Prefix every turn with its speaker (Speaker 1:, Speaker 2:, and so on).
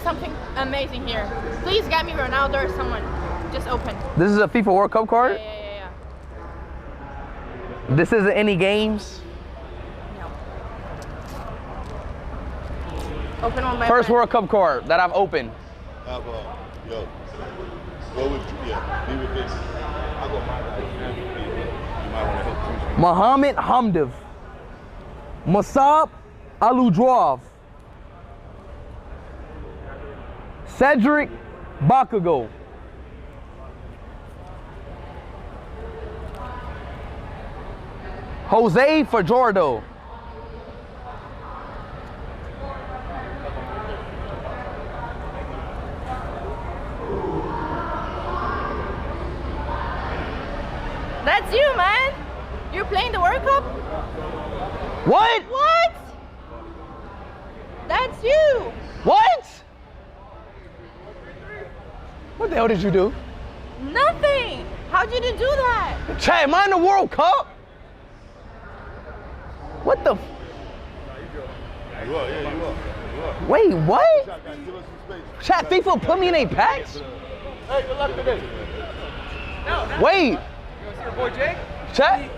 Speaker 1: there's something amazing here. Please get me Ronaldo or someone. Just open.
Speaker 2: This is a FIFA World Cup card?
Speaker 1: Yeah.
Speaker 2: This isn't any games?
Speaker 1: No. Open one by
Speaker 2: First
Speaker 1: one.
Speaker 2: World Cup card that I've opened.
Speaker 3: Yo, go with, be with this. I'll go my guy. You might want to help choose.
Speaker 2: Mohamed Hamdiv. Musab Aludrov. Cedric Bakago. Jose Fajardo.
Speaker 1: That's you, man. You're playing the World Cup?
Speaker 2: What?
Speaker 1: What? That's you.
Speaker 2: What? What the hell did you do?
Speaker 1: Nothing. How'd you do that?
Speaker 2: Chad, am I in the World Cup? What the?
Speaker 3: You are.
Speaker 2: Wait, what?
Speaker 3: Give us some space.
Speaker 2: Chat, FIFA put me in a patch?
Speaker 3: Hey, good luck today.
Speaker 2: Wait.
Speaker 4: Your boy Jake?
Speaker 2: Chat.